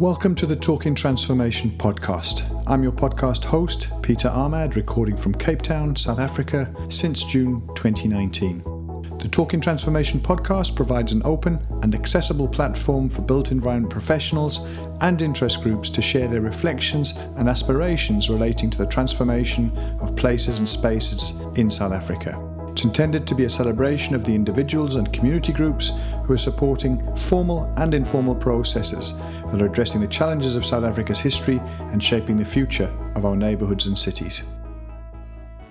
Welcome to the Talking Transformation podcast. I'm your podcast host, Peter Ahmad, recording from Cape Town, South Africa, since June 2019. The Talking Transformation podcast provides an open and accessible platform for built environment professionals and interest groups to share their reflections and aspirations relating to the transformation of places and spaces in South Africa. It's intended to be a celebration of the individuals and community groups who are supporting formal and informal processes that are addressing the challenges of South Africa's history and shaping the future of our neighbourhoods and cities.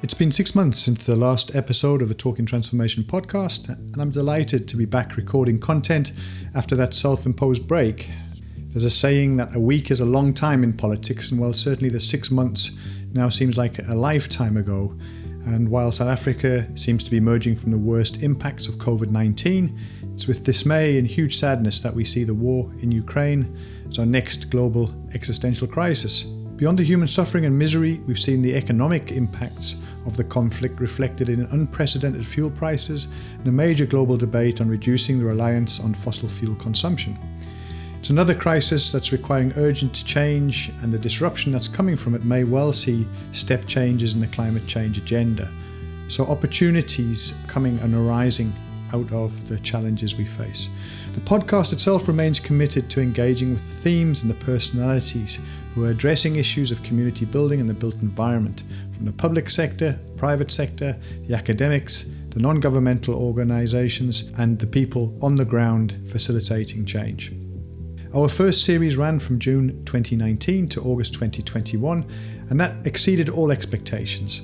It's been 6 months since the last episode of the Talking Transformation podcast, and I'm delighted to be back recording content after that self-imposed break. There's a saying that a week is a long time in politics, and while certainly the 6 months now seems like a lifetime ago, and while South Africa seems to be emerging from the worst impacts of COVID-19, it's with dismay and huge sadness that we see the war in Ukraine as our next global existential crisis. Beyond the human suffering and misery, we've seen the economic impacts of the conflict reflected in unprecedented fuel prices and a major global debate on reducing the reliance on fossil fuel consumption. It's another crisis that's requiring urgent change, and the disruption that's coming from it may well see step changes in the climate change agenda. So opportunities coming and arising out of the challenges we face. The podcast itself remains committed to engaging with the themes and the personalities who are addressing issues of community building and the built environment, from the public sector, private sector, the academics, the non-governmental organisations, and the people on the ground facilitating change. Our first series ran from June 2019 to August 2021, and that exceeded all expectations.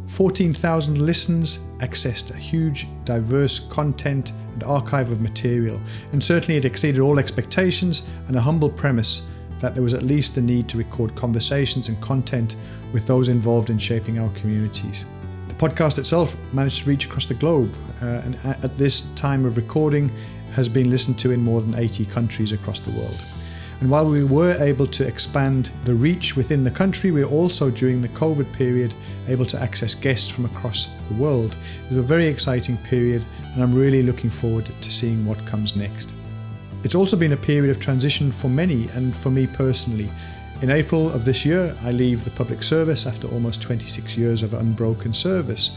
14,000 listens accessed a huge, diverse content and archive of material, and certainly it exceeded all expectations and a humble premise that there was at least the need to record conversations and content with those involved in shaping our communities. The podcast itself managed to reach across the globe, and at this time of recording has been listened to in more than 80 countries across the world. And while we were able to expand the reach within the country, we were also, during the COVID period, able to access guests from across the world. It was a very exciting period, and I'm really looking forward to seeing what comes next. It's also been a period of transition for many, and for me personally. In April of this year, I leave the public service after almost 26 years of unbroken service.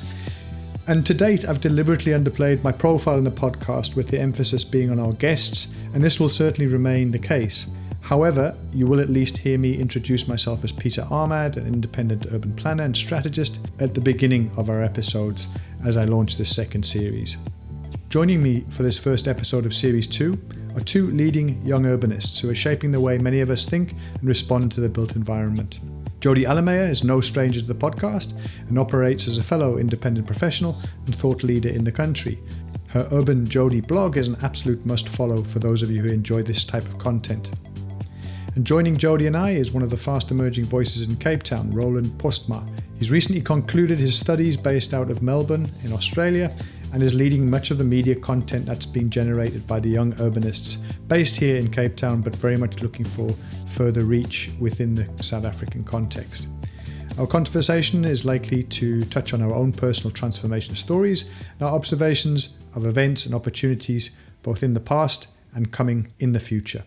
And to date, I've deliberately underplayed my profile in the podcast, with the emphasis being on our guests, and this will certainly remain the case. However, you will at least hear me introduce myself as Peter Ahmad, an independent urban planner and strategist, at the beginning of our episodes as I launch this second series. Joining me for this first episode of Series 2 are two leading young urbanists who are shaping the way many of us think and respond to the built environment. Jodi Allemeier is no stranger to the podcast and operates as a fellow independent professional and thought leader in the country. Her Urban Jodi blog is an absolute must follow for those of you who enjoy this type of content. And joining Jodi and I is one of the fast emerging voices in Cape Town, Roland Postma. He's recently concluded his studies based out of Melbourne in Australia and is leading much of the media content that's been generated by the Young Urbanists, based here in Cape Town, but very much looking for further reach within the South African context. Our conversation is likely to touch on our own personal transformation stories and our observations of events and opportunities both in the past and coming in the future.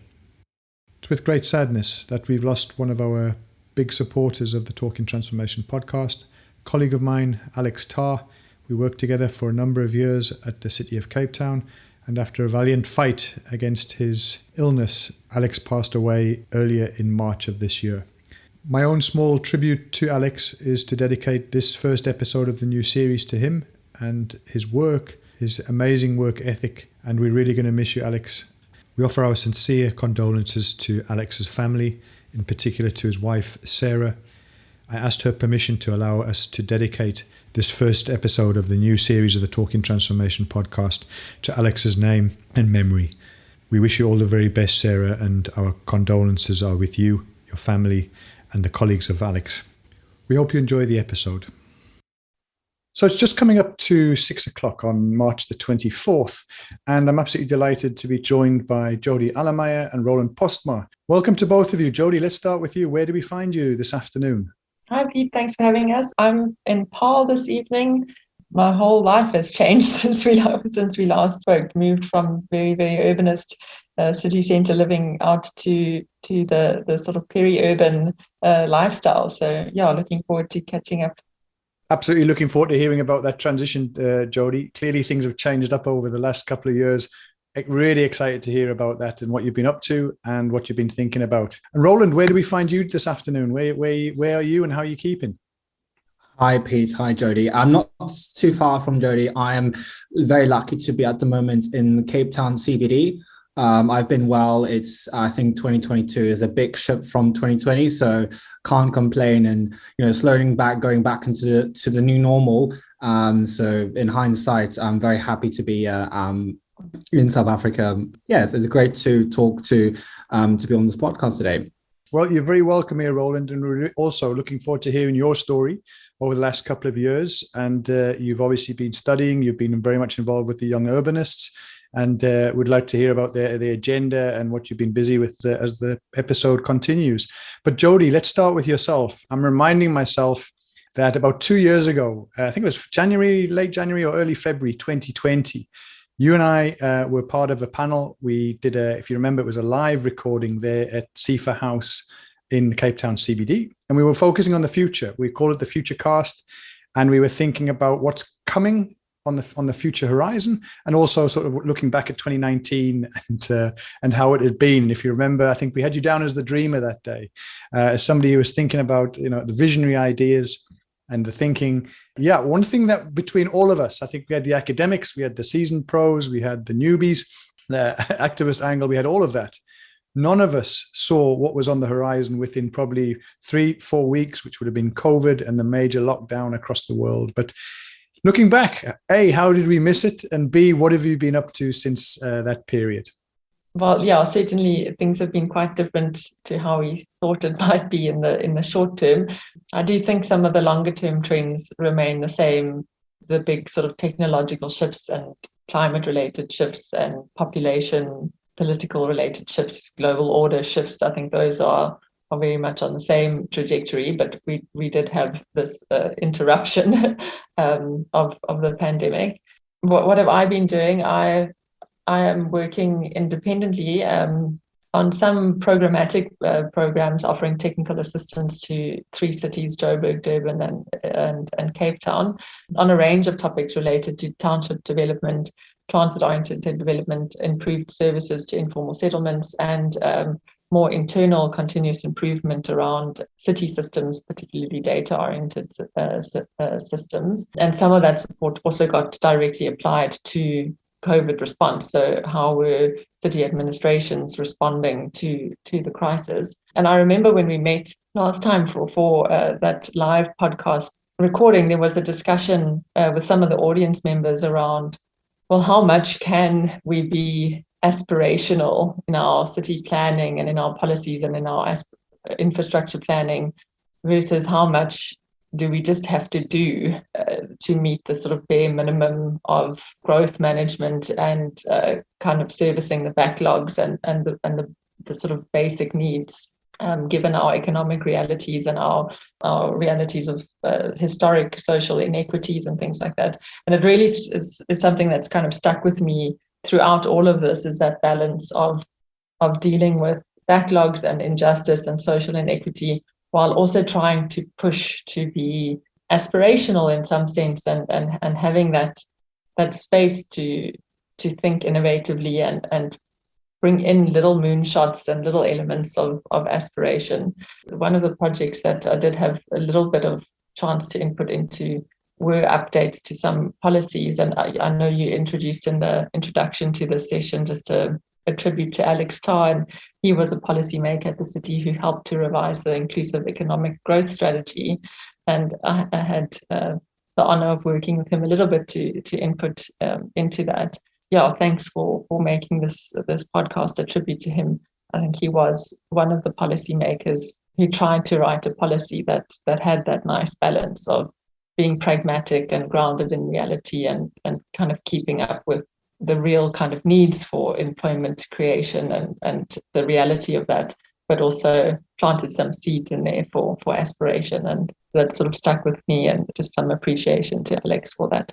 It's with great sadness that we've lost one of our big supporters of the Talking Transformation podcast, a colleague of mine, Alex Tarr. We worked together for a number of years at the city of Cape Town, and after a valiant fight against his illness, Alex passed away earlier in March of this year. My own small tribute to Alex is to dedicate this first episode of the new series to him and his work, his amazing work ethic, and we're really going to miss you, Alex. We offer our sincere condolences to Alex's family, in particular to his wife, Sarah. I asked her permission to allow us to dedicate this first episode of the new series of the Talking Transformation podcast to Alex's name and memory. We wish you all the very best, Sarah, and our condolences are with you, your family, and the colleagues of Alex. We hope you enjoy the episode. So it's just coming up to 6 o'clock on March the 24th, and I'm absolutely delighted to be joined by Jodi Allemeier and Roland Postma. Welcome to both of you. Jodi, let's start with you. Where do we find you this afternoon? Hi, Pete. Thanks for having us. I'm in Paarl this evening. my whole life has changed since we last spoke. Moved from very, very urbanist city centre living out to the sort of peri-urban lifestyle. So yeah, looking forward to catching up. Absolutely looking forward to hearing about that transition, Jodi. Clearly, things have changed up over the last couple of years. Really excited to hear about that and what you've been up to and what you've been thinking about. And Roland, where do we find you this afternoon? Where are you and how are you keeping? Hi, Pete. Hi, Jodi. I'm not too far from Jodi. I am very lucky to be at the moment in Cape Town CBD. I've been well. I think 2022 is a big shift from 2020, so can't complain. And slowing back, going back into the new normal. So in hindsight, I'm very happy to be in South Africa. Yes, it's great to talk to be on this podcast today. Well, you're very welcome here, Roland, and we're also looking forward to hearing your story over the last couple of years. And you've obviously been studying, you've been very much involved with the Young Urbanists, and would like to hear about the agenda and what you've been busy with as the episode continues. But Jodi, let's start with yourself. I'm reminding myself that about 2 years ago, I think it was late January or early February 2020, you and I were part of a panel. We did if you remember, it was a live recording there at Sifa House in Cape Town CBD. And we were focusing on the future. We call it the Future Cast. And we were thinking about what's coming on the future horizon, and also sort of looking back at 2019 and how it had been. And if you remember, I think we had you down as the dreamer that day, as somebody who was thinking about the visionary ideas and the thinking. Yeah, one thing that between all of us, I think we had the academics, we had the seasoned pros, we had the newbies, the activist angle, we had all of that. None of us saw what was on the horizon within probably 3-4 weeks, which would have been COVID and the major lockdown across the world. But looking back, A, how did we miss it? And B, what have you been up to since that period? Well, yeah, certainly things have been quite different to how we thought it might be in the short term. I do think some of the longer term trends remain the same. The big sort of technological shifts and climate related shifts and population, political related shifts, global order shifts. I think those are very much on the same trajectory, but we did have this interruption of the pandemic. What have I been doing? I am working independently on some programmatic programs offering technical assistance to 3 cities, Joburg, Durban and Cape Town, on a range of topics related to township development, transit-oriented development, improved services to informal settlements, and more internal continuous improvement around city systems, particularly data-oriented systems. And some of that support also got directly applied to COVID response. So how were city administrations responding to the crisis? And I remember when we met last time for that live podcast recording, there was a discussion with some of the audience members around, well, how much can we be aspirational in our city planning and in our policies and in our infrastructure planning versus how much do we just have to do to meet the sort of bare minimum of growth management and kind of servicing the backlogs and the sort of basic needs, given our economic realities and our realities of historic social inequities and things like that. And it really is something that's kind of stuck with me throughout all of this, is that balance of dealing with backlogs and injustice and social inequity, while also trying to push to be aspirational in some sense and having that space to think innovatively and bring in little moonshots and little elements of aspiration. One of the projects that I did have a little bit of chance to input into were updates to some policies. And I know you introduced in the introduction to this session just a tribute to Alex Tarr, and he was a policymaker at the city who helped to revise the inclusive economic growth strategy. And I had the honor of working with him a little bit to input into that. Yeah, thanks for making this podcast a tribute to him. I think he was one of the policymakers who tried to write a policy that had that nice balance of being pragmatic and grounded in reality and kind of keeping up with the real kind of needs for employment creation and the reality of that, but also planted some seeds in there for aspiration. And that sort of stuck with me, and just some appreciation to Alex for that.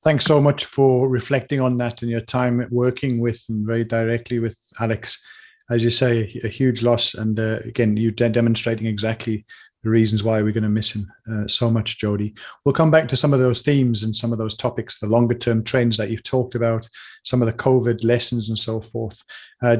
Thanks so much for reflecting on that and your time working with and very directly with Alex. As you say, a huge loss. And again, you're demonstrating exactly the reasons why we're going to miss him so much, Jodi. We'll come back to some of those themes and some of those topics, the longer term trends that you've talked about, some of the COVID lessons and so forth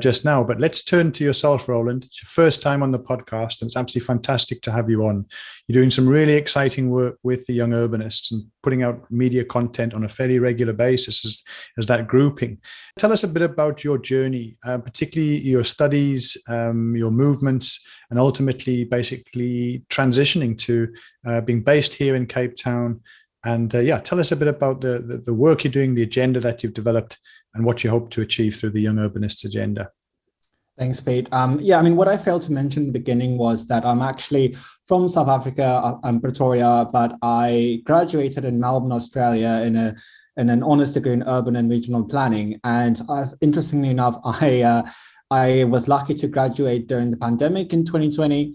just now. But let's turn to yourself, Roland. It's your first time on the podcast, and it's absolutely fantastic to have you on. You're doing some really exciting work with the Young Urbanists and putting out media content on a fairly regular basis as that grouping. Tell us a bit about your journey, particularly your studies, your movements, and ultimately basically transitioning to being based here in Cape Town. And tell us a bit about the work you're doing, the agenda that you've developed, and what you hope to achieve through the Young Urbanists agenda. Thanks, Pete. What I failed to mention in the beginning was that I'm actually from South Africa, Pretoria, but I graduated in Melbourne, Australia in an honours degree in urban and regional planning. And interestingly enough, I was lucky to graduate during the pandemic in 2020.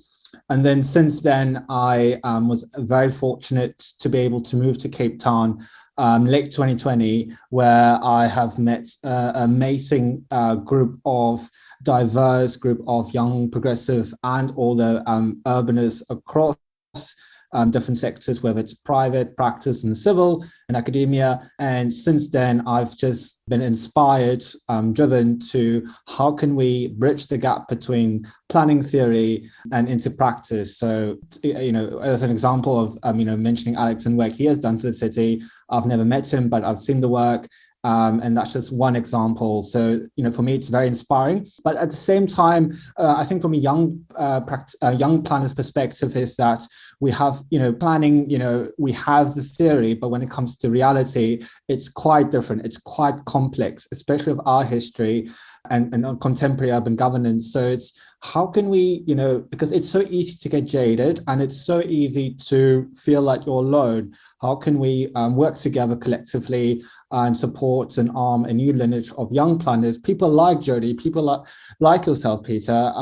And then since then, I was very fortunate to be able to move to Cape Town late 2020, where I have met an amazing diverse group of young, progressive, and older urbanists across different sectors, whether it's private, practice, and civil, and academia. And since then, I've just been inspired, driven to how can we bridge the gap between planning theory and into practice. So, as an example of, mentioning Alex and work he has done to the city, I've never met him, but I've seen the work. And that's just one example. So, for me, it's very inspiring. But at the same time, I think from a young planner's perspective is that we have, planning, we have the theory, but when it comes to reality, it's quite different. It's quite complex, especially of our history and contemporary urban governance. So it's how can we, because it's so easy to get jaded and it's so easy to feel like you're alone. How can we work together collectively and support and arm a new lineage of young planners, people like Jodi, people like yourself, Peter,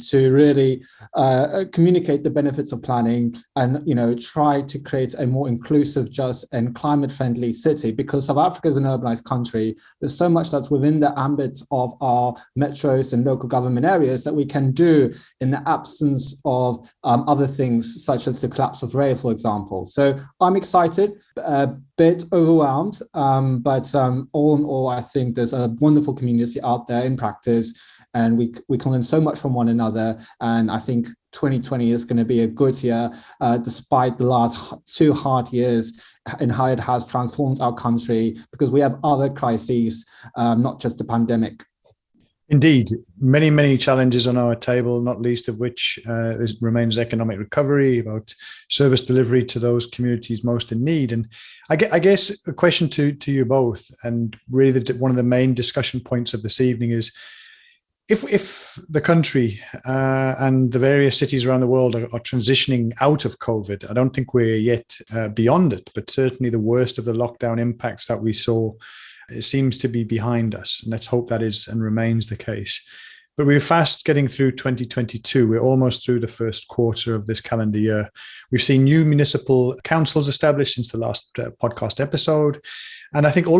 to really communicate the benefits of planning and, try to create a more inclusive, just and climate-friendly city, because South Africa is an urbanized country. There's so much that's within the ambit of our metros and local government areas that we can do in the absence of other things, such as the collapse of rail, for example. So I'm excited, a bit overwhelmed, but all in all, I think there's a wonderful community out there in practice, and we can learn so much from one another. And I think 2020 is going to be a good year, despite the last 2 hard years and how it has transformed our country, because we have other crises, not just the pandemic. Indeed, many, many challenges on our table, not least of which remains economic recovery, about service delivery to those communities most in need. And I guess a question to you both, and really one of the main discussion points of this evening is, if the country and the various cities around the world are transitioning out of COVID, I don't think we're yet beyond it, but certainly the worst of the lockdown impacts that we saw, it seems to be behind us, and let's hope that is and remains the case. But we're fast getting through 2022. We're almost through the first quarter of this calendar year. We've seen new municipal councils established since the last podcast episode. And I think all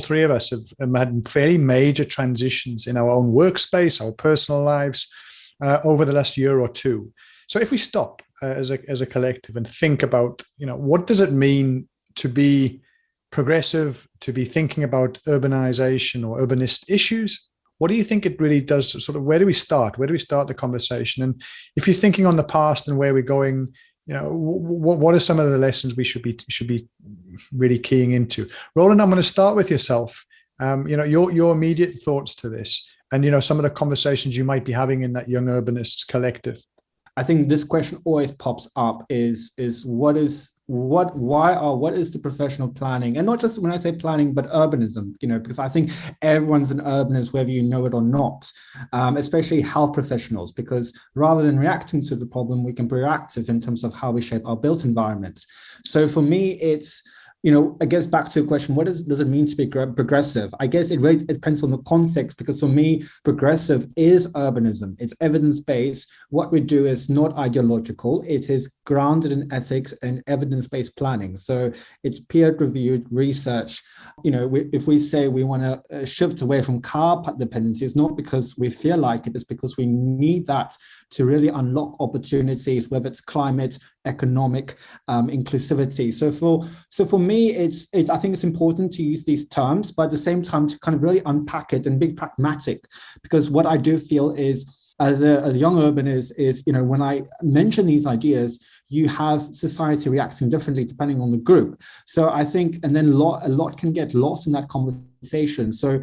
three of us have had fairly major transitions in our own workspace, our personal lives over the last year or two. So if we stop as a collective and think about, what does it mean to be progressive, to be thinking about urbanization or urbanist issues? What do you think it really does? Sort of, where do we start? Where do we start the conversation? And if you're thinking on the past and where we're going, what are some of the lessons we should be really keying into? Roland, I'm going to start with yourself. Your immediate thoughts to this, and some of the conversations you might be having in that Young Urbanists collective. I think this question always pops up: is what is the professional planning, and not just when I say planning, but urbanism, because I think everyone's an urbanist, whether you know it or not, especially health professionals, because rather than reacting to the problem, we can be proactive in terms of how we shape our built environment. So for me, it's, I guess back to your question, what does it mean to be progressive? I guess it really depends on the context, because for me, progressive is urbanism. It's evidence-based. What we do is not ideological. It is grounded in ethics and evidence-based planning. So it's peer-reviewed research. If we say we want to shift away from car dependency, it's not because we feel like it, it's because we need that to really unlock opportunities, whether it's climate, economic, inclusivity. So for me, it's I think it's important to use these terms, but at the same time to kind of really unpack it and be pragmatic, because what I do feel is, as a young urbanist, is when I mention these ideas, you have society reacting differently depending on the group. So I think, and then a lot can get lost in that conversation. So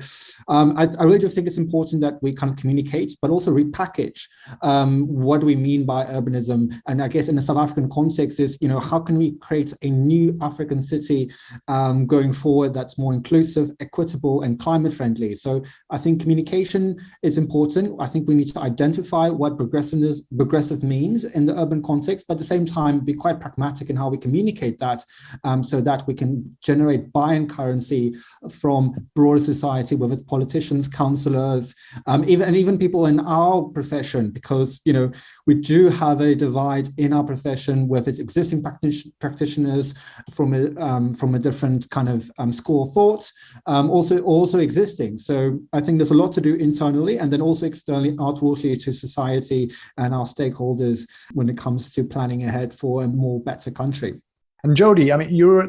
I really do think it's important that we kind of communicate, but also repackage what do we mean by urbanism. And I guess in the South African context is, how can we create a new African city going forward that's more inclusive, equitable, and climate friendly? So I think communication is important. I think we need to identify what progressive means in the urban context, but at the same time be quite pragmatic in how we communicate that, so that we can generate buy-in currency from broader society, whether it's politicians, councillors, even people in our profession, because we do have a divide in our profession, whether it's existing practitioners from a different kind of school of thought, also existing. So I think there's a lot to do internally, and then also externally, outwardly to society and our stakeholders when it comes to planning ahead for a better country. And Jodi, I mean, you're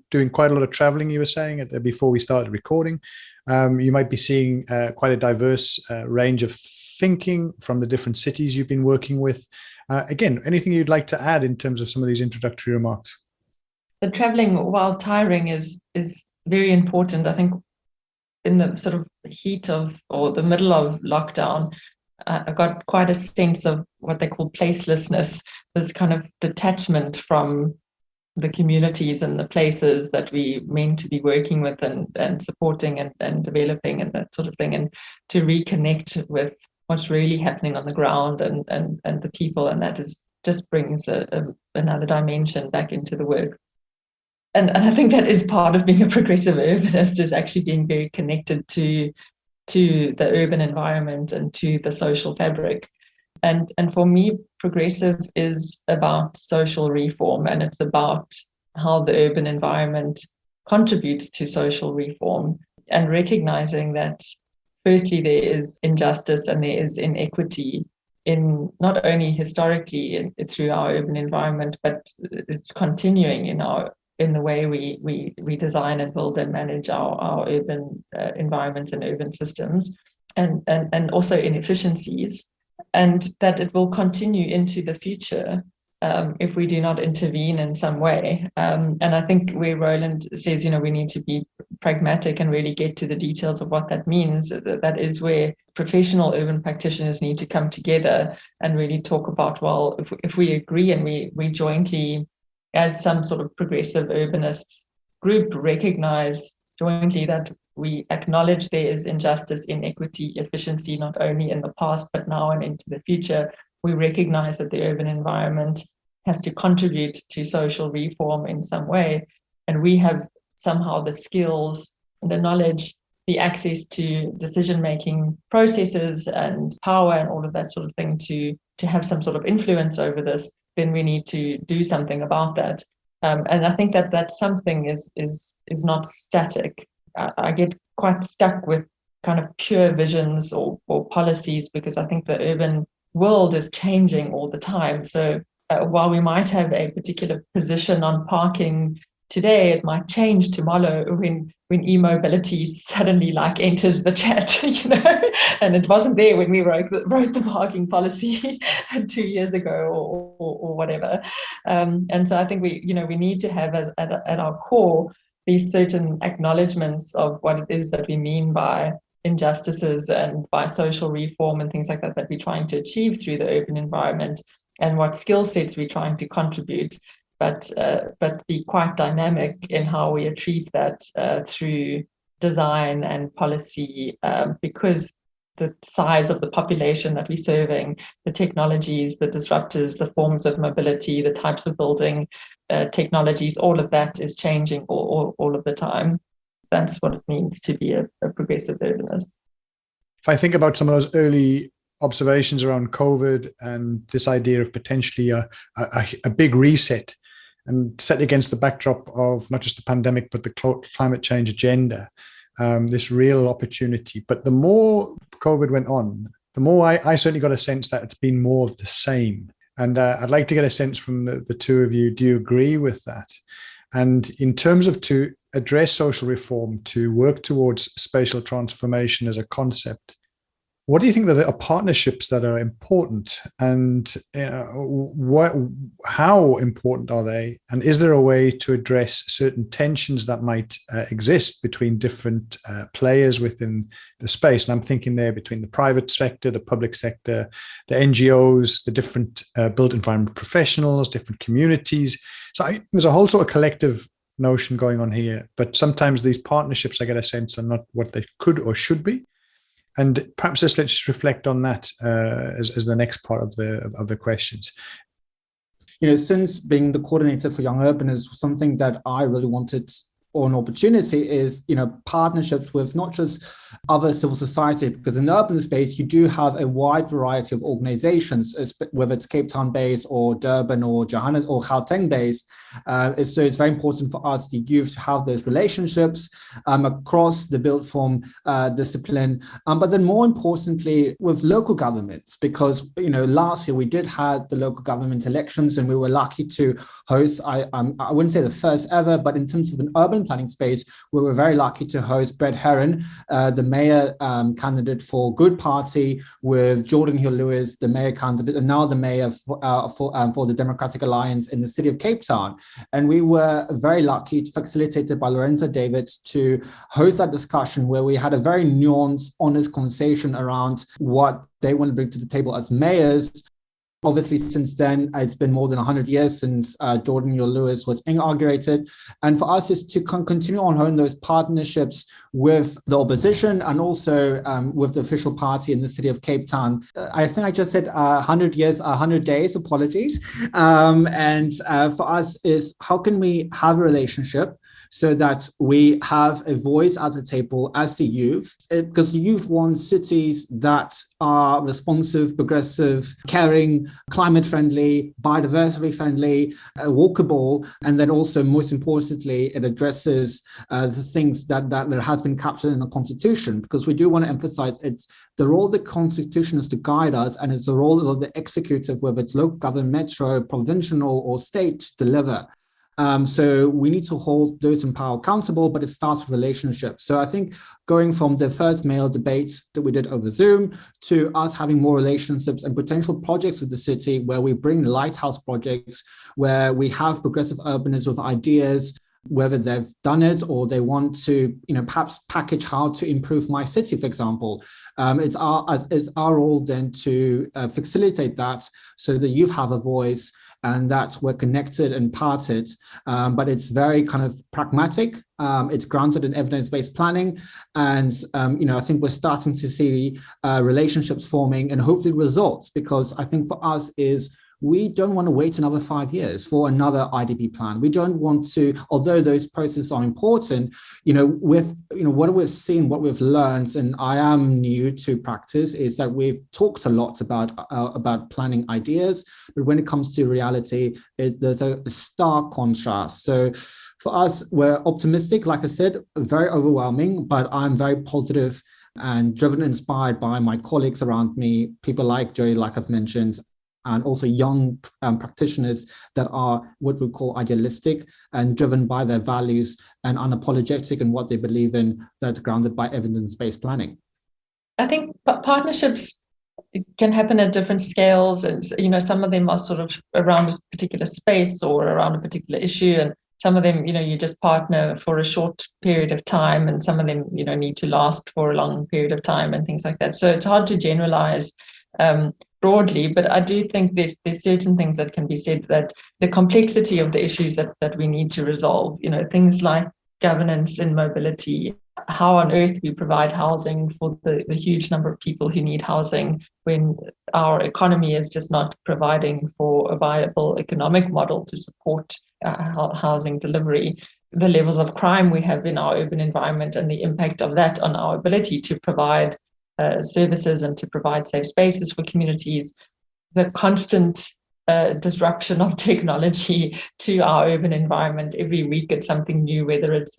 doing quite a lot of traveling, you were saying before we started recording. You might be seeing quite a diverse range of thinking from the different cities you've been working with. Again, anything you'd like to add in terms of some of these introductory remarks? The traveling, while tiring, is very important. I think in the sort of heat of, or the middle of lockdown, I got quite a sense of what they call placelessness, this kind of detachment from the communities and the places that we meant to be working with and supporting and developing and that sort of thing, and to reconnect with what's really happening on the ground and the people, and that just brings another dimension back into the work. And I think that is part of being a progressive urbanist, is actually being very connected to the urban environment and to the social fabric. And for me, progressive is about social reform, and it's about how the urban environment contributes to social reform, and recognizing that firstly there is injustice and there is inequity in not only historically through our urban environment, but it's continuing in the way we design and build and manage our urban environments and urban systems, and also inefficiencies, and that it will continue into the future if we do not intervene in some way. And I think where Roland says, we need to be pragmatic and really get to the details of what that means, that is where professional urban practitioners need to come together and really talk about, well, if we agree and we jointly, as some sort of progressive urbanists group, recognize jointly that we acknowledge there is injustice, inequity, efficiency, not only in the past, but now and into the future. We recognize that the urban environment has to contribute to social reform in some way. And we have somehow the skills, the knowledge, the access to decision-making processes and power and all of that sort of thing to have some sort of influence over this. Then we need to do something about that. And I think that something is not static. I get quite stuck with kind of pure visions or policies, because I think the urban world is changing all the time. So while we might have a particular position on parking today, it might change tomorrow when e-mobility suddenly enters the chat, and it wasn't there when we wrote the parking policy 2 years ago or whatever. And so I think we need to have at our core these certain acknowledgements of what it is that we mean by injustices and by social reform and things like that we're trying to achieve through the urban environment, and what skill sets we're trying to contribute, but be quite dynamic in how we achieve that through design and policy, because the size of the population that we're serving, the technologies, the disruptors, the forms of mobility, the types of building technologies, all of that is changing all of the time. That's what it means to be a progressive urbanist. If I think about some of those early observations around COVID and this idea of potentially a big reset, and set against the backdrop of not just the pandemic, but the climate change agenda, this real opportunity. But the more COVID went on, the more I certainly got a sense that it's been more of the same. And I'd like to get a sense from the two of you, do you agree with that? And in terms of to address social reform, to work towards spatial transformation as a concept, what do you think that are partnerships that are important, and how important are they? And is there a way to address certain tensions that might exist between different players within the space? And I'm thinking there between the private sector, the public sector, the NGOs, the different built environment professionals, different communities. So there's a whole sort of collective notion going on here, but sometimes these partnerships, I get a sense, are not what they could or should be. And perhaps let's just reflect on that as the next part of the questions. Since being the coordinator for Young Urbanists, something that I really wanted, or an opportunity, is partnerships with not just other civil society, because in the urban space you do have a wide variety of organizations, whether it's Cape Town based or Durban or Johannesburg or Gauteng based. So it's very important for us, the youth, to have those relationships across the built form discipline, but then more importantly with local governments, because last year we did have the local government elections, and we were lucky to host, I wouldn't say the first ever, but in terms of an urban planning space, we were very lucky to host Brett Herron, the mayor candidate for Good Party, with Jordan Hill-Lewis, the mayor candidate, and now the mayor for the Democratic Alliance in the city of Cape Town. And we were very lucky, facilitated by Lorenzo David, to host that discussion where we had a very nuanced, honest conversation around what they want to bring to the table as mayors. Obviously, since then, it's been more than 100 years since Jordan Hill-Lewis was inaugurated. And for us is to continue on honing those partnerships with the opposition and also with the official party in the city of Cape Town. I think I just said 100 years, 100 days, apologies. And for us is, how can we have a relationship so that we have a voice at the table as the youth, because the youth want cities that are responsive, progressive, caring, climate friendly, biodiversity friendly, walkable, and then also, most importantly, it addresses the things that has been captured in the Constitution, because we do want to emphasize it's the role of the Constitution is to guide us, and it's the role of the executive, whether it's local government, metro, provincial, or state, to deliver. So we need to hold those in power accountable, but it starts with relationships. So I think going from the first mayoral debates that we did over Zoom to us having more relationships and potential projects with the city, where we bring lighthouse projects, where we have progressive urbanists with ideas, whether they've done it or they want to, perhaps package how to improve my city, for example. It's our role then to facilitate that, so that you have a voice and that we're connected and parted. But it's very kind of pragmatic. It's grounded in evidence-based planning. And, I think we're starting to see relationships forming and hopefully results, because I think for us is, we don't want to wait another 5 years for another IDP plan. We don't want to, although those processes are important, with what we've seen, what we've learned, and I am new to practice, is that we've talked a lot about planning ideas, but when it comes to reality, there's a stark contrast. So for us, we're optimistic, like I said, very overwhelming, but I'm very positive and driven, inspired by my colleagues around me, people like Jodi, like I've mentioned, and also young practitioners that are what we call idealistic and driven by their values and unapologetic in what they believe in, that's grounded by evidence-based planning. I think partnerships can happen at different scales, and some of them are sort of around a particular space or around a particular issue, and some of them you just partner for a short period of time, and some of them need to last for a long period of time and things like that. So it's hard to generalize broadly, but I do think there's certain things that can be said, that the complexity of the issues that we need to resolve, things like governance and mobility, how on earth we provide housing for the huge number of people who need housing when our economy is just not providing for a viable economic model to support housing delivery. The levels of crime we have in our urban environment and the impact of that on our ability to provide services and to provide safe spaces for communities, the constant disruption of technology to our urban environment. Every week it's something new, whether it's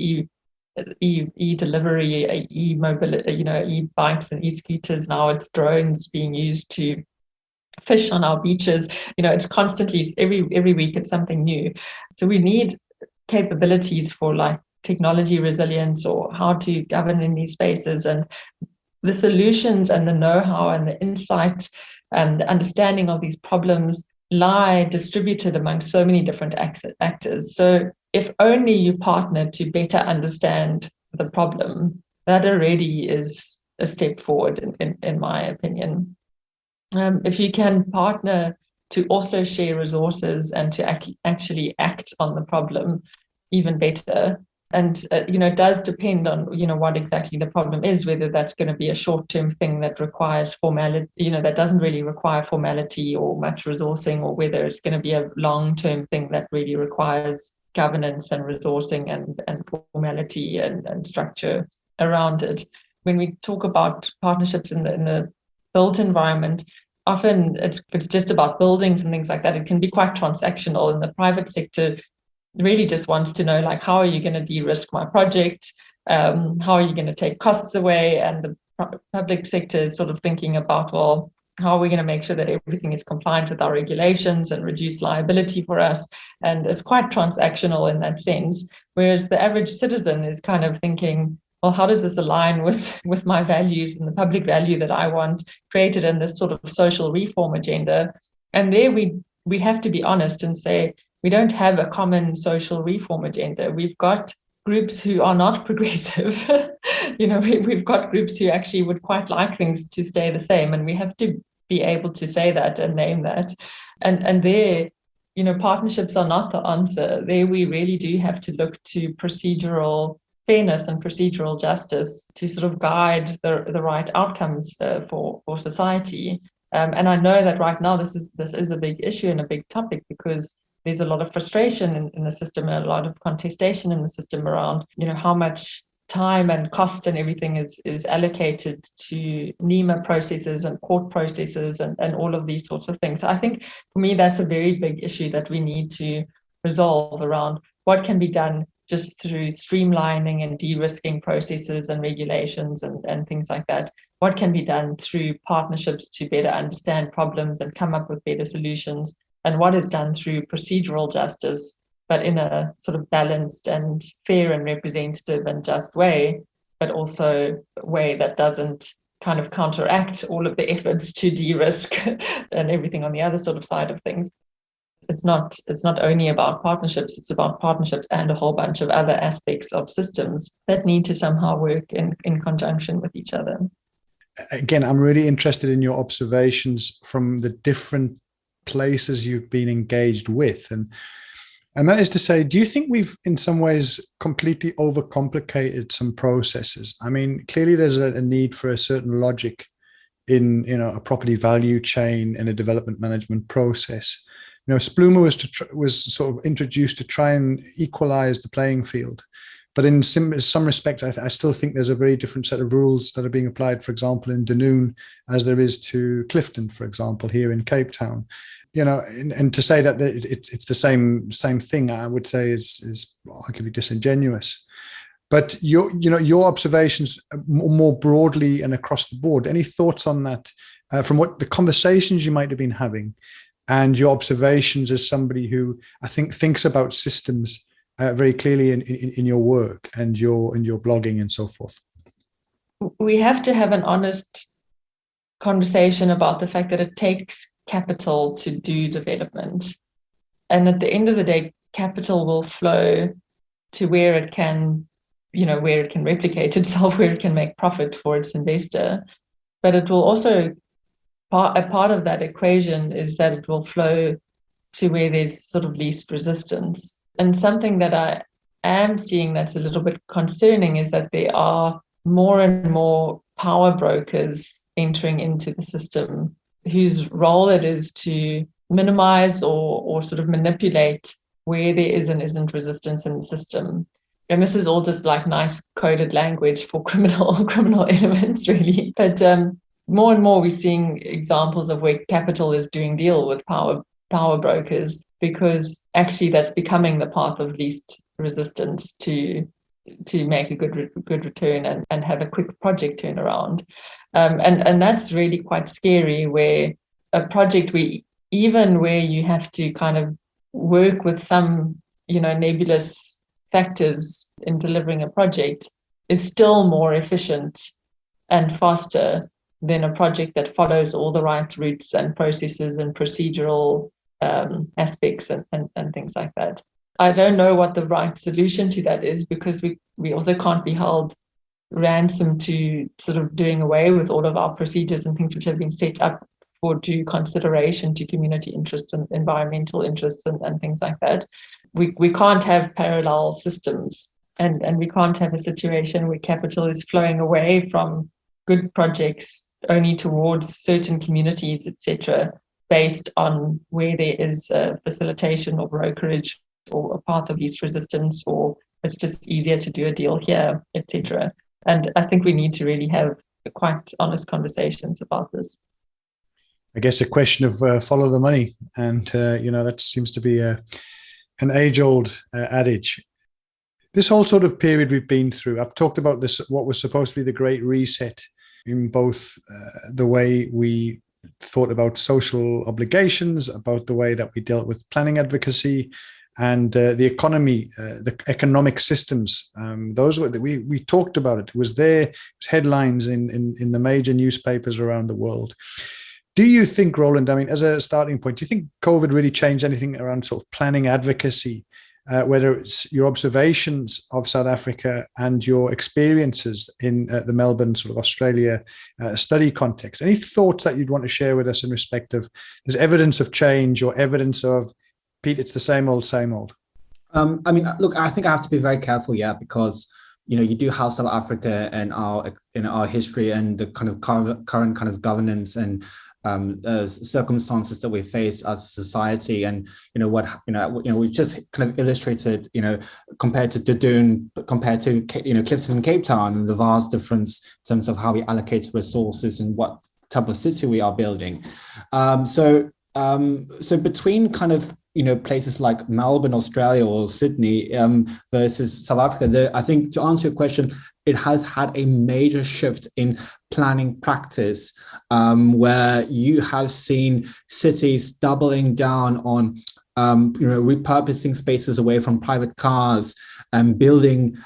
e-delivery, e-mobility, e-bikes and e-scooters. Now it's drones being used to fish on our beaches. It's constantly, every week it's something new. So we need capabilities for like technology resilience or how to govern in these spaces, and the solutions and the know-how and the insight and the understanding of these problems lie distributed among so many different actors. So if only you partner to better understand the problem, that already is a step forward, in my opinion. If you can partner to also share resources and to actually act on the problem, even better. And it does depend on what exactly the problem is, whether that's going to be a short-term thing that requires formality, that doesn't really require formality or much resourcing, or whether it's going to be a long-term thing that really requires governance and resourcing and formality and structure around it. When we talk about partnerships in the built environment, often it's just about buildings and things like that. It can be quite transactional. In the private sector, really just wants to know, like, how are you going to de-risk my project? How are you going to take costs away? And the public sector is sort of thinking about, well, how are we going to make sure that everything is compliant with our regulations and reduce liability for us? And it's quite transactional in that sense. Whereas the average citizen is kind of thinking, well, how does this align with my values and the public value that I want created in this sort of social reform agenda? And there we have to be honest and say, we don't have a common social reform agenda. We've got groups who are not progressive. We've got groups who actually would quite like things to stay the same, and we have to be able to say that and name that. And there, partnerships are not the answer. There we really do have to look to procedural fairness and procedural justice to sort of guide the right outcomes for society. And I know that right now this is a big issue and a big topic, because there's a lot of frustration in the system and a lot of contestation in the system around, how much time and cost and everything is allocated to NEMA processes and court processes and all of these sorts of things. So I think for me, that's a very big issue that we need to resolve around what can be done just through streamlining and de-risking processes and regulations and things like that. What can be done through partnerships to better understand problems and come up with better solutions, and what is done through procedural justice, but in a sort of balanced and fair and representative and just way, but also a way that doesn't kind of counteract all of the efforts to de-risk and everything on the other sort of side of things. It's not only about partnerships, it's about partnerships and a whole bunch of other aspects of systems that need to somehow work in conjunction with each other. Again, I'm really interested in your observations from the different places you've been engaged with. And that is to say, do you think we've in some ways completely overcomplicated some processes? I mean, clearly there's a need for a certain logic in a property value chain and a development management process. Spluma was sort of introduced to try and equalize the playing field. But in some respects, I still think there's a very different set of rules that are being applied, for example, in Dunoon, as there is to Clifton, for example, here in Cape Town. And to say that it's the same thing, I would say is arguably disingenuous. But your observations more broadly and across the board, any thoughts on that from what the conversations you might have been having and your observations as somebody who I think thinks about systems very clearly in your work and your blogging and so forth? We have to have an honest conversation about the fact that it takes capital to do development. And at the end of the day, capital will flow to where it can replicate itself, where it can make profit for its investor. But it will also, a part of that equation is that it will flow to where there's sort of least resistance. And something that I am seeing that's a little bit concerning is that there are more and more power brokers entering into the system whose role it is to minimize or sort of manipulate where there is and isn't resistance in the system. And this is all just like nice coded language for criminal elements, really. But more and more we're seeing examples of where capital is doing deal with power brokers, because actually that's becoming the path of least resistance to make a good return and have a quick project turnaround. And that's really quite scary, where a project where you have to kind of work with some, nebulous factors in delivering a project is still more efficient and faster than a project that follows all the right routes and processes and procedural aspects and things like that. I don't know what the right solution to that is, because we also can't be held ransom to sort of doing away with all of our procedures and things which have been set up for due consideration to community interests and environmental interests and things like that. We can't have parallel systems, and we can't have a situation where capital is flowing away from good projects only towards certain communities, etc., based on where there is a facilitation or brokerage or a path of least resistance, or it's just easier to do a deal here, etc. And I think we need to really have quite honest conversations about this. I guess a question of follow the money, and that seems to be an age-old adage. This whole sort of period we've been through, I've talked about this, what was supposed to be the Great Reset, in both the way we thought about social obligations, about the way that we dealt with planning advocacy, and the economy, the economic systems. Those were we talked about it. It was there. It was headlines in the major newspapers around the world. Do you think, Roland, as a starting point, do you think COVID really changed anything around sort of planning advocacy, whether it's your observations of South Africa and your experiences in the Melbourne sort of Australia study context? Any thoughts that you'd want to share with us in respect of there's evidence of change or evidence of, Pete, it's the same old, same old? Look, I think I have to be very careful, because you do have South Africa and our history and the kind of current kind of governance and circumstances that we face as a society, and we just kind of illustrated, compared to Doon, compared to Clifton and Cape Town, and the vast difference in terms of how we allocate resources and what type of city we are building. So between kind of places like Melbourne, Australia, or Sydney versus South Africa, I think, to answer your question, it has had a major shift in planning practice, where you have seen cities doubling down on repurposing spaces away from private cars and building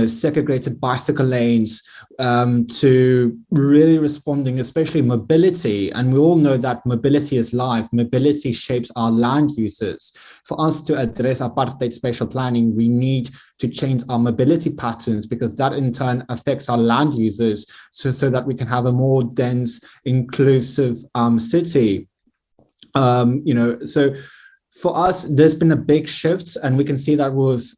segregated bicycle lanes, to really responding, especially mobility. And we all know that mobility is life. Mobility shapes our land uses. For us to address apartheid spatial planning, we need to change our mobility patterns, because that in turn affects our land users, so that we can have a more dense, inclusive city. So for us, there's been a big shift, and we can see that with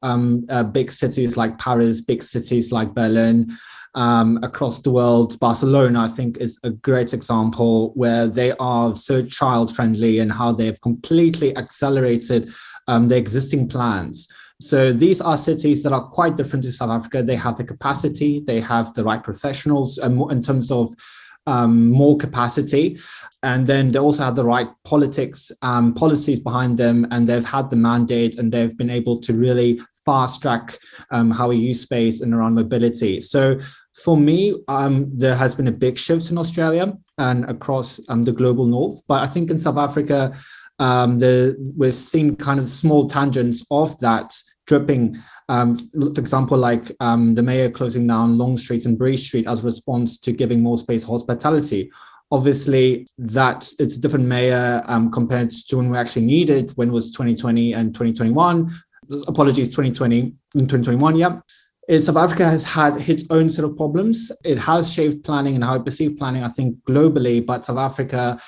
big cities like Paris, big cities like Berlin, across the world. Barcelona, I think, is a great example, where they are so child-friendly and how they've completely accelerated the existing plans. So these are cities that are quite different to South Africa. They have the capacity, they have the right professionals in terms of more capacity, and then they also have the right policies behind them, and they've had the mandate, and they've been able to really fast track how we use space and around mobility. So for me, there has been a big shift in Australia and across the global north, but I think in South Africa, we're seeing kind of small tangents of that dripping. For example, like the mayor closing down Long Street and Bree Street as a response to giving more space for hospitality. Obviously, that it's a different mayor compared to when we actually needed, when it was 2020 and 2021. Apologies, 2020 and 2021, yeah. South Africa has had its own set of problems. It has shaped planning and how it perceived planning, I think, globally, but South Africa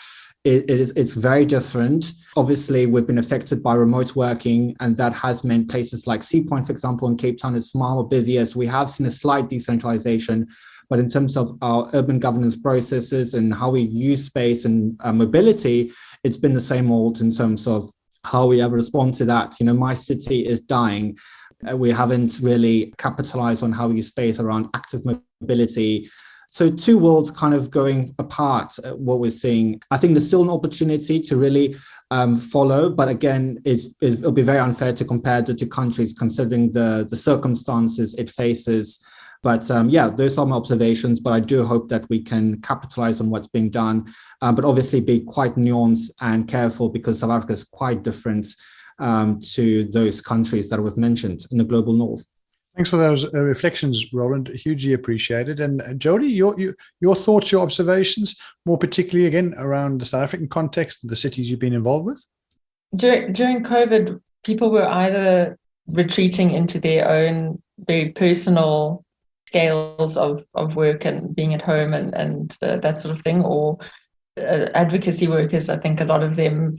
it's very different. Obviously, we've been affected by remote working, and that has meant places like Sea Point, for example, in Cape Town is far more busier. So we have seen a slight decentralization, but in terms of our urban governance processes and how we use space and mobility, it's been the same old in terms of how we ever respond to that. My city is dying. We haven't really capitalized on how we use space around active mobility. So two worlds kind of going apart, what we're seeing. I think there's still an opportunity to really follow, but again, it'll be very unfair to compare the two countries considering the circumstances it faces. But those are my observations, but I do hope that we can capitalize on what's being done, but obviously be quite nuanced and careful because South Africa is quite different to those countries that we've mentioned in the global north. Thanks for those reflections, Roland. Hugely appreciated. And Jodi, your thoughts, your observations, more particularly again around the South African context, the cities you've been involved with? During COVID, people were either retreating into their own very personal scales of work and being at home and that sort of thing, or advocacy workers. I think a lot of them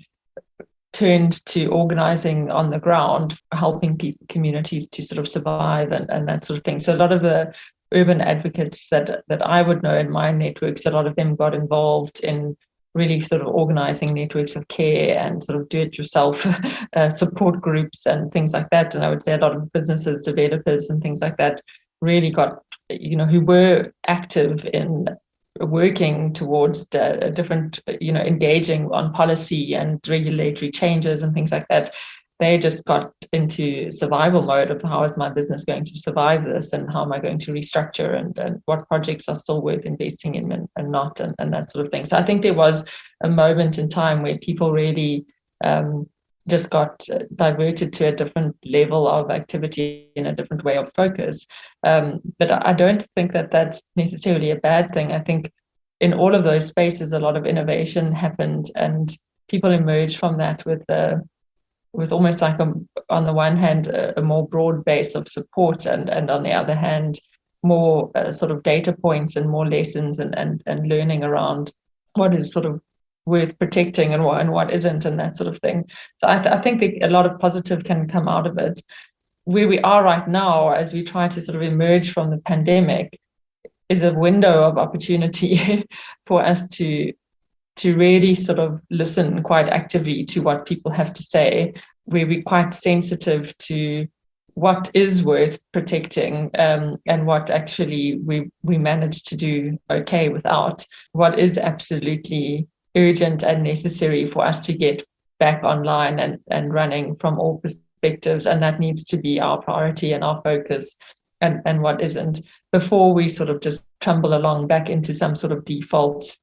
turned to organizing on the ground, helping communities to sort of survive and that sort of thing. So a lot of the urban advocates that I would know in my networks, a lot of them got involved in really sort of organizing networks of care and sort of do-it-yourself support groups and things like that. And I would say a lot of businesses, developers and things like that really got, who were active in working towards different, engaging on policy and regulatory changes and things like that. They just got into survival mode of how is my business going to survive this and how am I going to restructure and what projects are still worth investing in and not and that sort of thing. So I think there was a moment in time where people really just got diverted to a different level of activity in a different way of focus. But I don't think that that's necessarily a bad thing. I think in all of those spaces, a lot of innovation happened and people emerged from that with almost like on the one hand, a more broad base of support and on the other hand, more sort of data points and more lessons and learning around what is sort of worth protecting and what isn't and that sort of thing. So I think that a lot of positive can come out of it. Where we are right now, as we try to sort of emerge from the pandemic, is a window of opportunity for us to really sort of listen quite actively to what people have to say, where we're quite sensitive to what is worth protecting and what actually we manage to do okay without, what is absolutely urgent and necessary for us to get back online and running from all perspectives. And that needs to be our priority and our focus and what isn't, before we sort of just tumble along back into some sort of default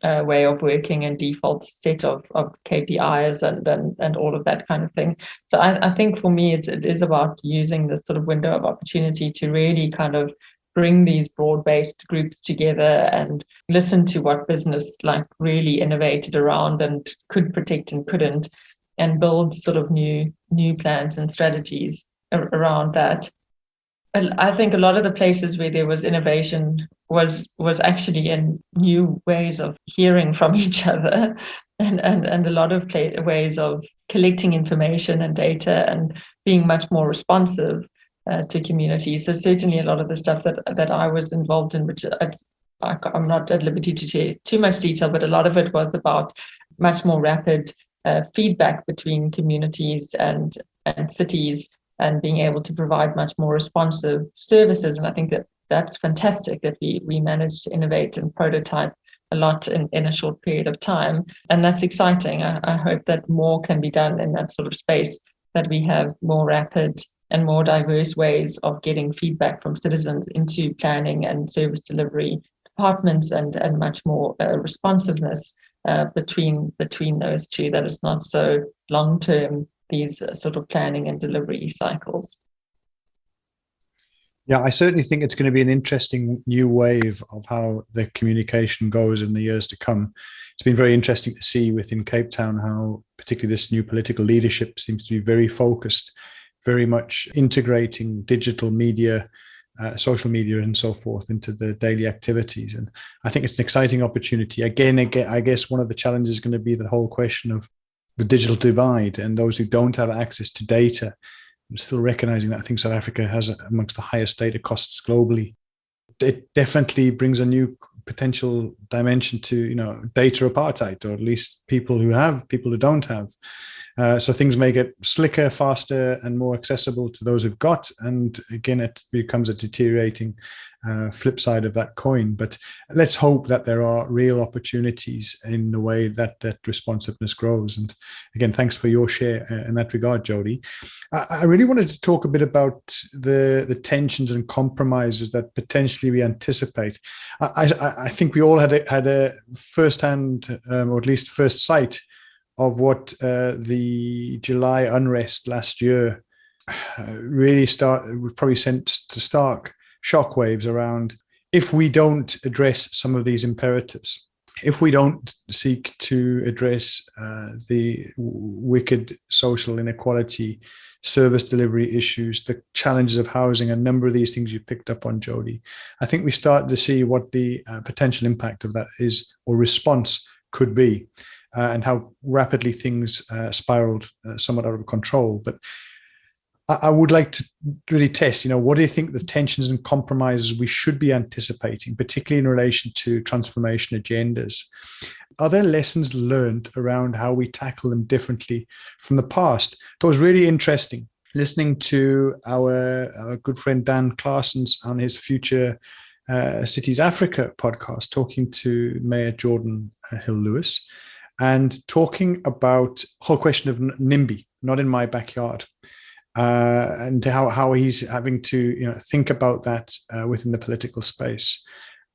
way of working and default set of KPIs and all of that kind of thing. So I think for me, it is about using this sort of window of opportunity to really kind of bring these broad-based groups together and listen to what business like really innovated around and could protect and couldn't, and build sort of new plans and strategies around that. And I think a lot of the places where there was innovation was actually in new ways of hearing from each other and a lot of ways of collecting information and data and being much more responsive to communities. So certainly a lot of the stuff that I was involved in, which I'm not at liberty to share too much detail, but a lot of it was about much more rapid feedback between communities and cities and being able to provide much more responsive services. And I think that's fantastic that we managed to innovate and prototype a lot in a short period of time. And that's exciting. I hope that more can be done in that sort of space, that we have more rapid and more diverse ways of getting feedback from citizens into planning and service delivery departments and much more responsiveness between those two, that it's not so long-term, these sort of planning and delivery cycles. Yeah, I certainly think it's going to be an interesting new wave of how the communication goes in the years to come. It's been very interesting to see within Cape Town how particularly this new political leadership seems to be very focused, very much integrating digital media social media and so forth into the daily activities. And I think it's an exciting opportunity. Again, I guess one of the challenges is going to be the whole question of the digital divide and those who don't have access to data. I'm still recognizing that I think South Africa has amongst the highest data costs globally. It definitely brings a new potential dimension to, data apartheid, or at least people who don't have. So things may get slicker, faster, and more accessible to those who've got. And again, it becomes a deteriorating flip side of that coin. But let's hope that there are real opportunities in the way that responsiveness grows. And again, thanks for your share in that regard, Jodi. I really wanted to talk a bit about the tensions and compromises that potentially we anticipate. I think we all had a first-hand, or at least first sight, of what the July unrest last year really probably sent to stark shockwaves around. If we don't address some of these imperatives, if we don't seek to address the wicked social inequality, service delivery issues, the challenges of housing, a number of these things you picked up on, Jodi, I think we start to see what the potential impact of that is, or response could be. And how rapidly things spiraled somewhat out of control. But I would like to really test, what do you think the tensions and compromises we should be anticipating, particularly in relation to transformation agendas? Are there lessons learned around how we tackle them differently from the past? It was really interesting listening to our good friend Dan Claessens on his Future Cities Africa podcast, talking to Mayor Jordan Hill-Lewis, and talking about the whole question of NIMBY, not in my backyard, and how he's having to think about that within the political space,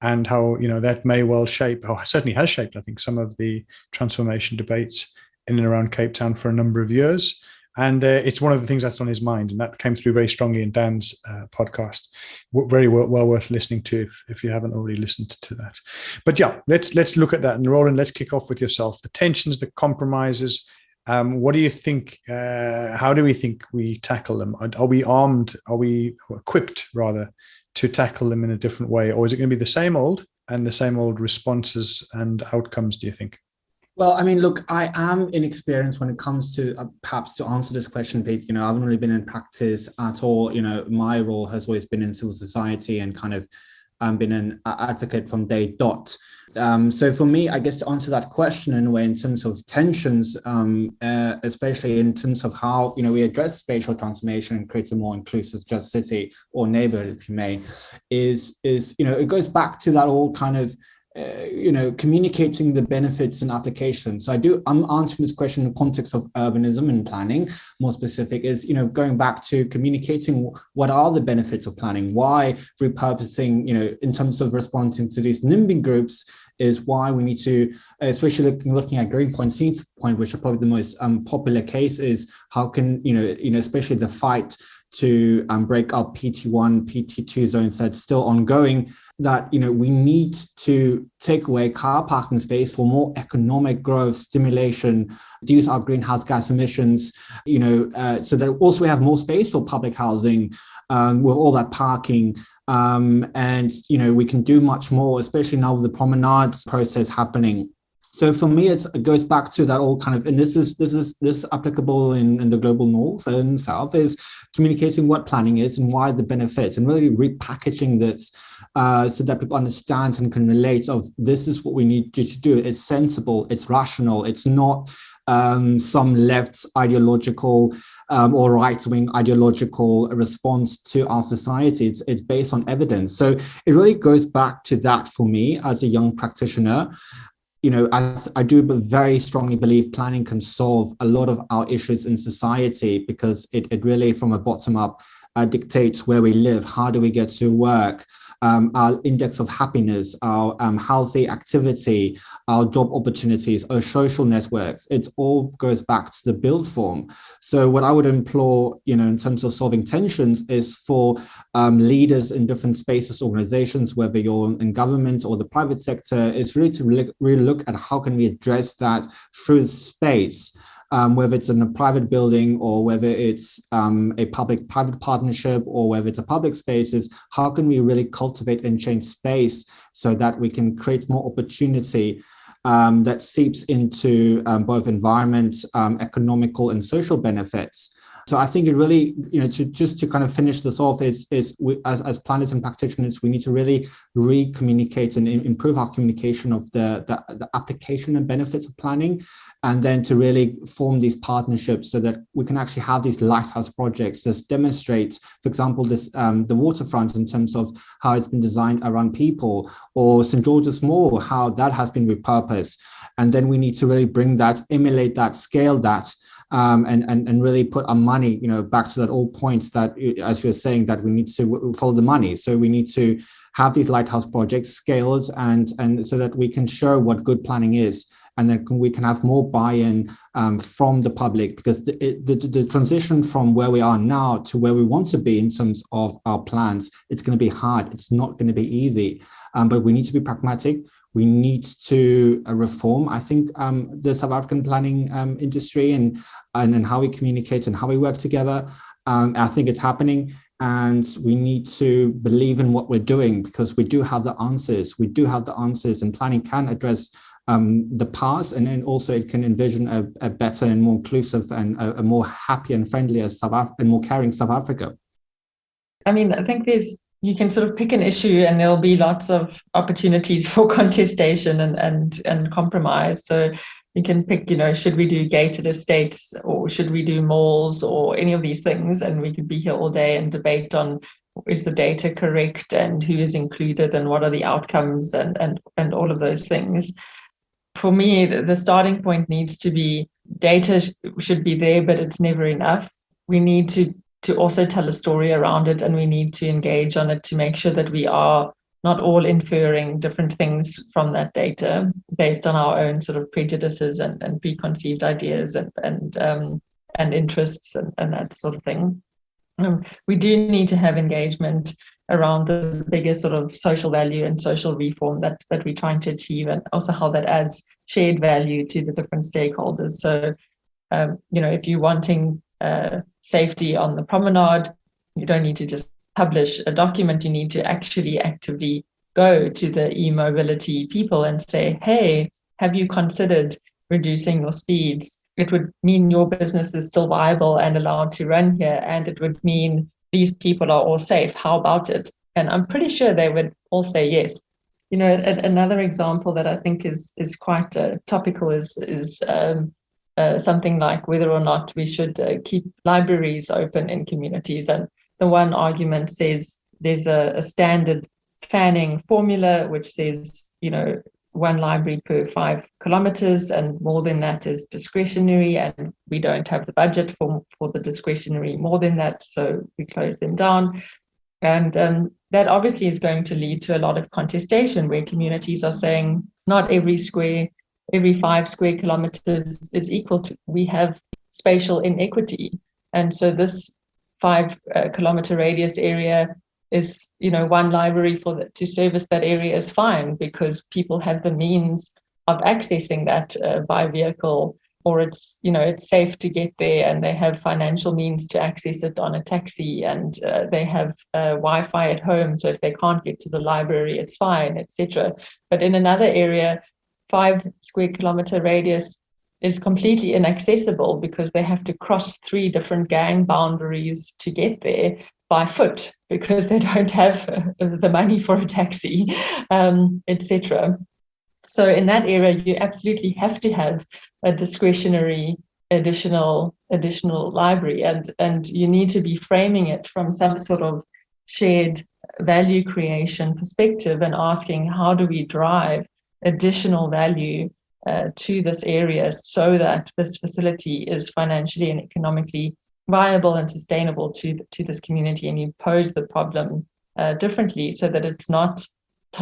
and how that may well shape, or certainly has shaped, I think, some of the transformation debates in and around Cape Town for a number of years. And it's one of the things that's on his mind, and that came through very strongly in Dan's podcast. Very well worth listening to if you haven't already listened to that. But yeah, let's look at that. And Roland, let's kick off with yourself. The tensions, the compromises. What do you think? How do we think we tackle them? Are we armed? Are we equipped, rather, to tackle them in a different way, or is it going to be the same old responses and outcomes? Do you think? Well, I mean, look, I am inexperienced when it comes to perhaps to answer this question, Pete. I haven't really been in practice at all. My role has always been in civil society and kind of been an advocate from day dot. So for me, I guess to answer that question in a way, in terms of tensions, especially in terms of how we address spatial transformation and create a more inclusive, just city or neighborhood, if you may, is it goes back to that all kind of communicating the benefits and applications. So I'm answering this question in the context of urbanism and planning. More specific is, going back to communicating what are the benefits of planning, why repurposing, in terms of responding to these NIMBY groups, is why we need to, especially looking at Greenpoint, Seeds Point, which are probably the most popular case, is how can, especially the fight to break up PT1, PT2 zones that's still ongoing, that we need to take away car parking space for more economic growth, stimulation, reduce our greenhouse gas emissions, so that also we have more space for public housing with all that parking. And we can do much more, especially now with the promenades process happening. So for me, it goes back to that all kind of, and this is applicable in the global north and south, is communicating what planning is and why the benefits, and really repackaging this so that people understand and can relate of this is what we need to do. It's sensible, it's rational, it's not some left ideological or right-wing ideological response to our society. It's based on evidence. So it really goes back to that for me as a young practitioner. I do very strongly believe planning can solve a lot of our issues in society, because it really, from a bottom up, dictates where we live, how do we get to work, our index of happiness, our healthy activity, our job opportunities, our social networks. It all goes back to the build form. So what I would implore, in terms of solving tensions, is for leaders in different spaces, organizations, whether you're in government or the private sector, is really to really look at how can we address that through space. whether it's in a private building or whether it's a public-private partnership or whether it's a public space, is how can we really cultivate and change space so that we can create more opportunity that seeps into both environment, economical and social benefits. So I think it really, to kind of finish this off, is we, as planners and practitioners, we need to really re-communicate and improve our communication of the application and benefits of planning, and then to really form these partnerships so that we can actually have these lighthouse projects that demonstrate, for example, this the waterfront in terms of how it's been designed around people, or St. George's Mall, how that has been repurposed. And then we need to really bring that, emulate that, scale that, and really put our money, back to that old point that, as you were saying, that we need to follow the money. So we need to have these lighthouse projects scaled and so that we can show what good planning is. And then we can have more buy-in from the public, because the transition from where we are now to where we want to be in terms of our plans, it's going to be hard. It's not going to be easy, but we need to be pragmatic. We need to reform, I think, the South African planning industry and how we communicate and how we work together. I think it's happening, and we need to believe in what we're doing, because we do have the answers. We do have the answers, and planning can address the past, and then also it can envision a better and more inclusive and a more happy and friendlier and more caring South Africa. I mean, I think you can sort of pick an issue and there'll be lots of opportunities for contestation and compromise. So you can pick, should we do gated estates, or should we do malls, or any of these things? And we could be here all day and debate on, is the data correct, and who is included, and what are the outcomes, and all of those things. For me, the starting point needs to be data should be there, but it's never enough. We need to also tell a story around it, and we need to engage on it to make sure that we are not all inferring different things from that data based on our own sort of prejudices and preconceived ideas and interests and that sort of thing. We do need to have engagement around the bigger sort of social value and social reform that we're trying to achieve, and also how that adds shared value to the different stakeholders. So, if you're wanting safety on the promenade, you don't need to just publish a document. You need to actually actively go to the e-mobility people and say, hey, have you considered reducing your speeds? It would mean your business is still viable and allowed to run here, and it would mean these people are all safe. How about it? And I'm pretty sure they would all say yes. Another example that I think is quite topical is something like whether or not we should keep libraries open in communities. And the one argument says there's a standard planning formula which says, one library per 5 kilometers, and more than that is discretionary, and we don't have the budget for the discretionary more than that, so we close them down. And that obviously is going to lead to a lot of contestation, where communities are saying not every 5 square kilometers is equal to, we have spatial inequity. And so this 5 kilometer radius area is, one library to service that area is fine, because people have the means of accessing that by vehicle, or it's safe to get there, and they have financial means to access it on a taxi, and they have Wi-Fi at home, so if they can't get to the library, it's fine, etc. But in another area, 5 square kilometer radius is completely inaccessible, because they have to cross 3 different gang boundaries to get there by foot, because they don't have the money for a taxi, etc. So in that area, you absolutely have to have a discretionary additional library, and you need to be framing it from some sort of shared value creation perspective, and asking, how do we drive additional value to this area so that this facility is financially and economically viable and sustainable to this community? And you pose the problem differently, so that it's not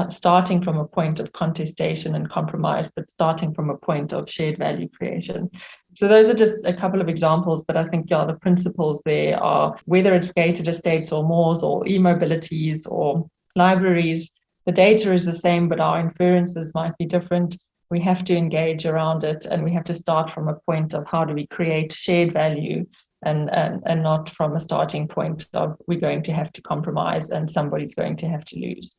starting from a point of contestation and compromise, but starting from a point of shared value creation. So those are just a couple of examples, but I think the principles there are, whether it's gated estates or malls or e-mobilities or libraries, the data is the same, but our inferences might be different. we have to engage around it, and we have to start from a point of how do we create shared value, and not from a starting point of we're going to have to compromise and somebody's going to have to lose.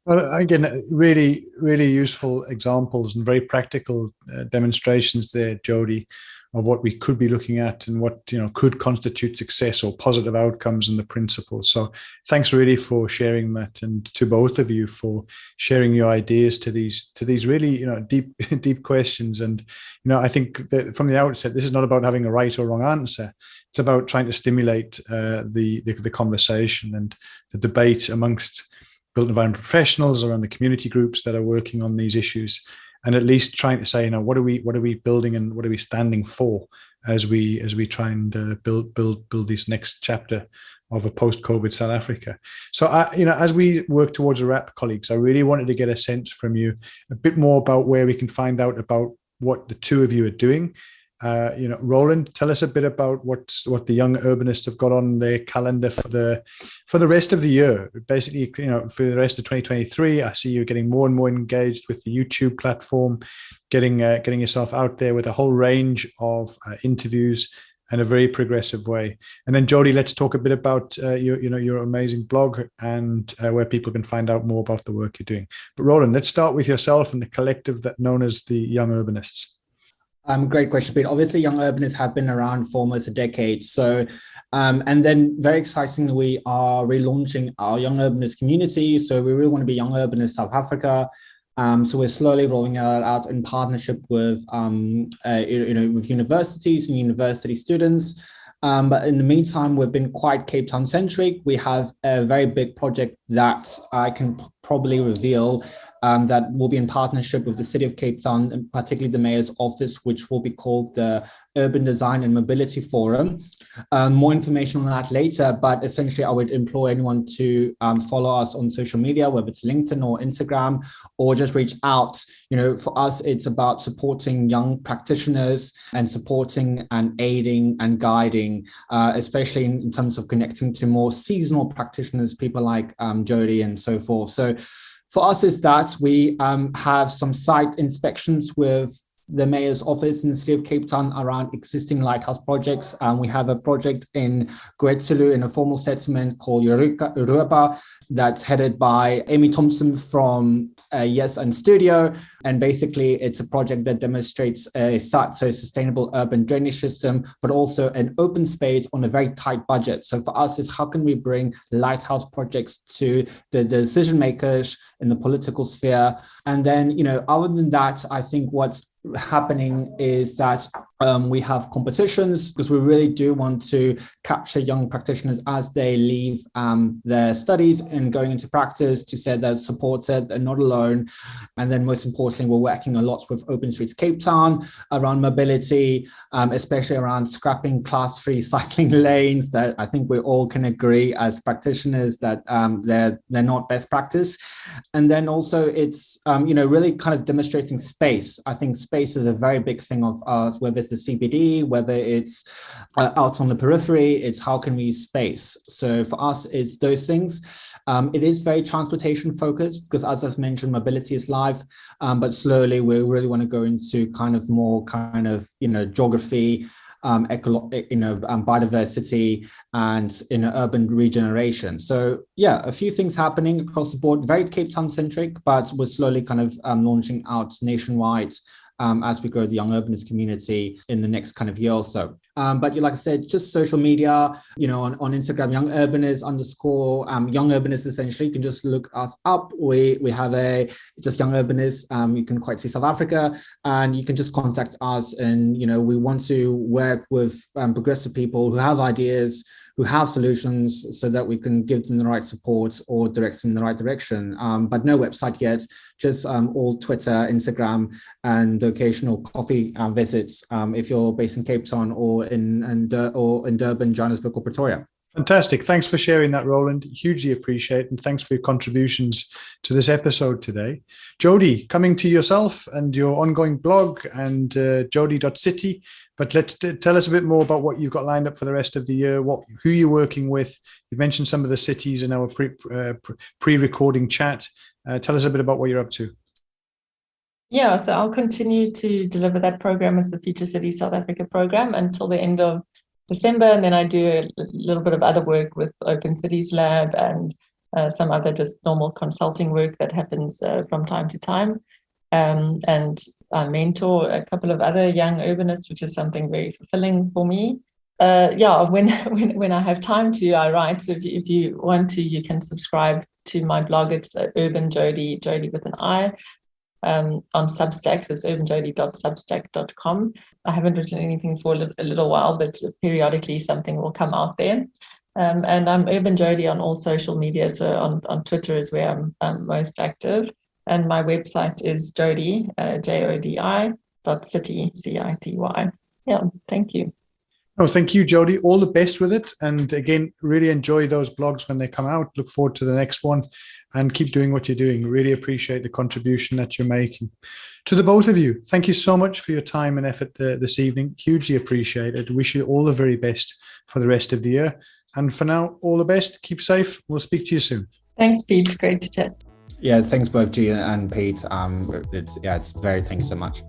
Well, again, really, really useful examples and very practical demonstrations there, Jodi, of what we could be looking at and what could constitute success or positive outcomes and the principles. So, thanks really for sharing that, and to both of you for sharing your ideas to these really deep questions. And I think that from the outset, this is not about having a right or wrong answer. It's about trying to stimulate the conversation and the debate amongst built environment professionals, around the community groups that are working on these issues, and at least trying to say, what are we building and what are we standing for as we try and build this next chapter of a post-COVID South Africa. So, as we work towards a wrap, colleagues, I really wanted to get a sense from you a bit more about where we can find out about what the two of you are doing. Roland, tell us a bit about what the Young Urbanists have got on their calendar for the rest of the year. Basically, for the rest of 2023, I see you getting more and more engaged with the YouTube platform, getting yourself out there with a whole range of interviews in a very progressive way. And then, Jodi, let's talk a bit about your amazing blog and where people can find out more about the work you're doing. But Roland, let's start with yourself and the collective that known as the Young Urbanists. Great question, Pete. Obviously, Young Urbanists have been around for almost a decade. So, and then very excitingly, we are relaunching our Young Urbanist community. So we really want to be Young Urbanist South Africa. So we're slowly rolling it out in partnership with, with universities and university students. But in the meantime, we've been quite Cape Town centric. We have a very big project that I can probably reveal that will be in partnership with the City of Cape Town, and particularly the Mayor's Office, which will be called the Urban Design and Mobility Forum. More information on that later, but essentially I would implore anyone to follow us on social media, whether it's LinkedIn or Instagram, or just reach out. For us, it's about supporting young practitioners and supporting and aiding and guiding, especially in terms of connecting to more seasonal practitioners, people like Jodi and so forth. So for us is that we have some site inspections with the Mayor's Office in the City of Cape Town around existing lighthouse projects. We have a project in Gwetsulu in a formal settlement called Yoruba that's headed by Amy Thompson from Yes and Studio. And basically it's a project that demonstrates a sustainable urban drainage system, but also an open space on a very tight budget. So for us is how can we bring lighthouse projects to the decision makers in the political sphere? And then, other than that, I think what's happening is that we have competitions, because we really do want to capture young practitioners as they leave their studies and going into practice, to say they're supported and not alone. And then most importantly, we're working a lot with Open Streets Cape Town around mobility, especially around scrapping class-free cycling lanes that I think we all can agree as practitioners that they're not best practice. And then also it's really kind of demonstrating space. I think space is a very big thing of ours, whether it's the CBD, whether it's out on the periphery, it's how can we use space. So for us, it's those things. It is very transportation focused because, as I've mentioned, mobility is live, but slowly we really want to go into more geography, biodiversity and urban regeneration. So yeah, a few things happening across the board, very Cape Town centric, but we're slowly launching out nationwide as we grow the Young Urbanist community in the next year or so. But like I said, just social media, on Instagram, Young Urbanists _ Young Urbanists, essentially, you can just look us up. We have just Young Urbanists, you can quite see South Africa, and you can just contact us. And, we want to work with progressive people who have ideas, who have solutions, so that we can give them the right support or direct them in the right direction. But no website yet, just all Twitter, Instagram, and occasional coffee visits if you're based in Cape Town or in Durban, Johannesburg, or Pretoria. Fantastic. Thanks for sharing that, Roland. Hugely appreciate it. And thanks for your contributions to this episode today. Jodi, coming to yourself and your ongoing blog and jodi.city. But let's tell us a bit more about what you've got lined up for the rest of the year, who you're working with. You mentioned some of the cities in our pre-recording chat. Tell us a bit about what you're up to. Yeah, so I'll continue to deliver that program. It's the Future Cities South Africa program until the end of December. And then I do a little bit of other work with Open Cities Lab and some other just normal consulting work that happens from time to time. And I mentor a couple of other young urbanists, which is something very fulfilling for me. When I have time to, I write. So if you want to, you can subscribe to my blog. It's Urban Jodi, Jodi with an I. On Substack, so it's urbanjodi.substack.com. I haven't written anything for a little while, but periodically something will come out there. And I'm Urban Jodi on all social media, so on Twitter is where I'm most active. And my website is Jodi, Jodi.city, C-I-T-Y. Yeah, thank you. Oh, thank you, Jodi. All the best with it. And again, really enjoy those blogs when they come out. Look forward to the next one and keep doing what you're doing. Really appreciate the contribution that you're making. To the both of you, thank you so much for your time and effort this evening. Hugely appreciated. Wish you all the very best for the rest of the year. And for now, all the best. Keep safe. We'll speak to you soon. Thanks, Pete. Great to chat. Yeah, thanks both Gina and Pete. Thank you so much.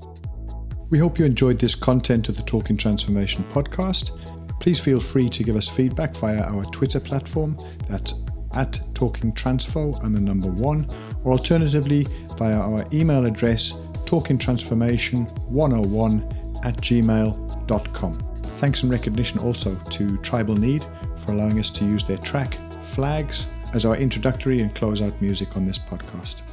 We hope you enjoyed this content of the Talking Transformation podcast. Please feel free to give us feedback via our Twitter platform. That's @TalkingTransfo and the number 1, or alternatively via our email address talkingtransformation101@gmail.com. Thanks and recognition also to Tribal Need for allowing us to use their track Flags as our introductory and closeout music on this podcast.